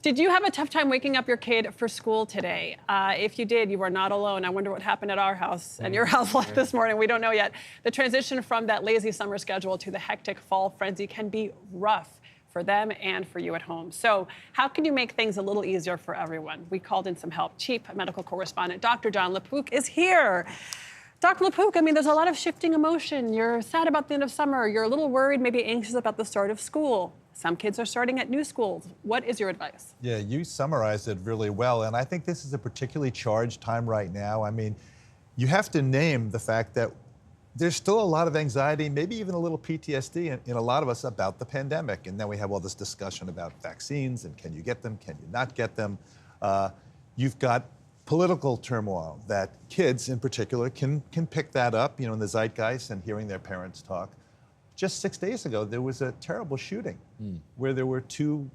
Did you have a tough time waking up your kid for school today? If you did, you are not alone. I wonder what happened at our house and your house this morning. We don't know yet. The transition from that lazy summer schedule to the hectic fall frenzy can be rough for them and for you at home. So how can you make things a little easier for everyone? We called in some help. Chief medical correspondent Dr. Jon LaPook is here. Dr. LaPook, I mean, there's a lot of shifting emotion. You're sad about the end of summer. You're a little worried, maybe anxious about the start of school. Some kids are starting at new schools. What is your advice? Yeah, you summarized it really well, and I think this is a particularly charged time right now. I mean, you have to name the fact that there's still a lot of anxiety, maybe even a little PTSD in a lot of us about the pandemic. And then we have all this discussion about vaccines and can you get them, can you not get them? You've got political turmoil that kids in particular can pick that up, you know, in the zeitgeist and hearing their parents talk. Just 6 days ago, there was a terrible shooting where there were 2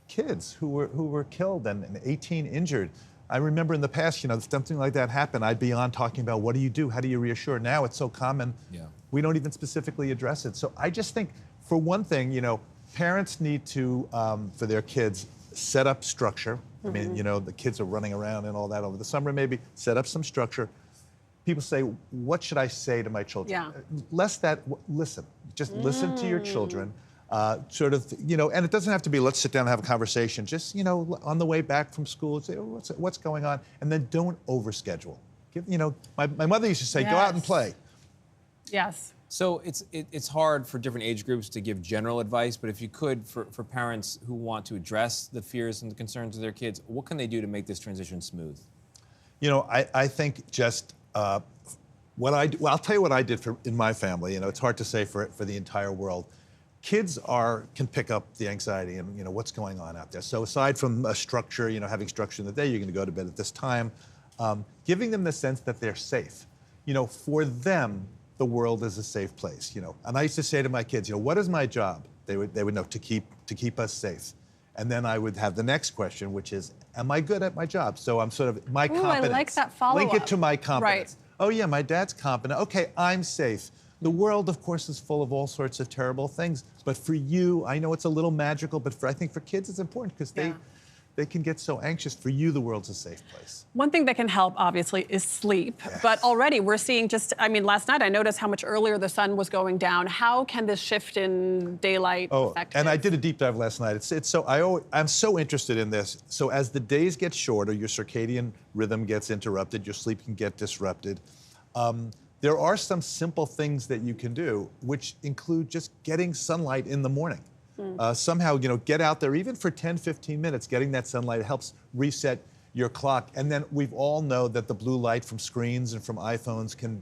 kids who were killed and 18 injured. I remember in the past, you know, if something like that happened, I'd be on talking about what do you do? How do you reassure? Now it's so common, we don't even specifically address it. So I just think, for one thing, you know, parents need to, for their kids, set up structure. I mean, you know, the kids are running around and all that over the summer, maybe set up some structure. People say, what should I say to my children? Less that, listen, just listen to your children. Sort of, you know, and it doesn't have to be, let's sit down and have a conversation. Just, you know, on the way back from school, say, oh, what's going on? And then don't overschedule. You know, my mother used to say, go out and play. Yes. So it's hard for different age groups to give general advice, but if you could, for parents who want to address the fears and the concerns of their kids, what can they do to make this transition smooth? You know, I think just, I'll tell you what I did in my family. You know, it's hard to say for the entire world. Kids can pick up the anxiety and, you know, what's going on out there. So aside from a structure, you know, having structure in the day, you're going to go to bed at this time, giving them the sense that they're safe. You know, for them, the world is a safe place, you know. And I used to say to my kids, you know, what is my job? They would know to keep us safe. And then I would have the next question, which is, am I good at my job? So I'm sort of, my competence. I like that follow-up. Link it to my competence. Right. Oh yeah, my dad's competent. Okay, I'm safe. The world, of course, is full of all sorts of terrible things. But for you, I know it's a little magical, but I think for kids it's important because they can get so anxious. For you, the world's a safe place. One thing that can help, obviously, is sleep. Yes. But already we're seeing last night I noticed how much earlier the sun was going down. How can this shift in daylight affect and kids? I did a deep dive last night. I'm so interested in this. So as the days get shorter, your circadian rhythm gets interrupted, your sleep can get disrupted. There are some simple things that you can do, which include just getting sunlight in the morning. Somehow, you know, get out there, even for 10, 15 minutes, getting that sunlight helps reset your clock. And then we all know that the blue light from screens and from iPhones can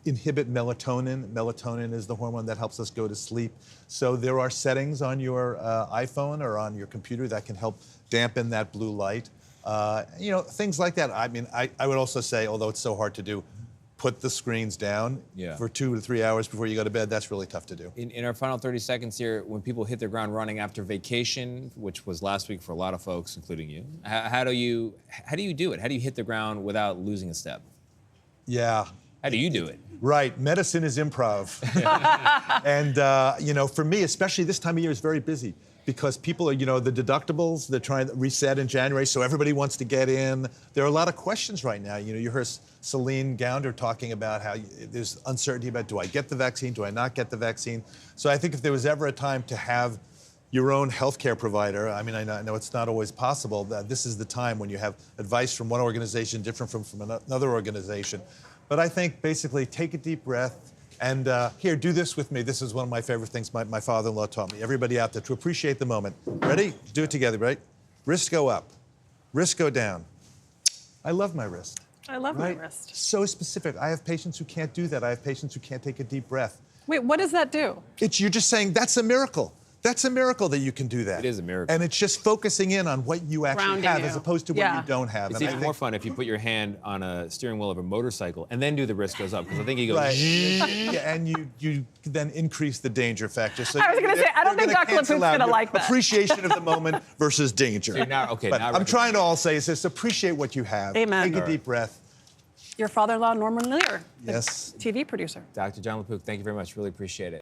inhibit melatonin. Melatonin is the hormone that helps us go to sleep. So there are settings on your iPhone or on your computer that can help dampen that blue light. You know, things like that. I mean, I would also say, although it's so hard to do, put the screens down for 2 to 3 hours before you go to bed. That's really tough to do. In our final 30 seconds here, when people hit their ground running after vacation, which was last week for a lot of folks, including you, how do you do it? How do you hit the ground without losing a step? Yeah. How do you do it? Right. Medicine is improv. And, you know, for me, especially this time of year, is very busy because people are, you know, the deductibles, they're trying to reset in January, so everybody wants to get in. There are a lot of questions right now. You know, you heard Celine Gounder talking about how there's uncertainty about, do I get the vaccine, do I not get the vaccine? So I think if there was ever a time to have your own healthcare provider, I mean, I know it's not always possible, that this is the time when you have advice from one organization different from another organization. But I think basically take a deep breath and here, do this with me. This is one of my favorite things my father-in-law taught me. Everybody out there, to appreciate the moment. Ready? Do it together, right? Wrist go up, wrist go down. I love my wrist. I love my wrist. So specific. I have patients who can't do that. I have patients who can't take a deep breath. Wait, what does that do? You're just saying, that's a miracle. That's a miracle that you can do that. It is a miracle. And it's just focusing in on what you actually have as opposed to what you don't have. It's even more fun if you put your hand on a steering wheel of a motorcycle and then do the wrist goes up, because I think you go... And you then increase the danger factor. So I was going to say, I don't think Dr. LaPook's going to like that. Appreciation of the moment versus danger. So now I'm trying to all say is just appreciate what you have. Amen. Take a deep breath. Your father-in-law, Norman Lear, yes, TV producer. Dr. Jon LaPook, thank you very much. Really appreciate it.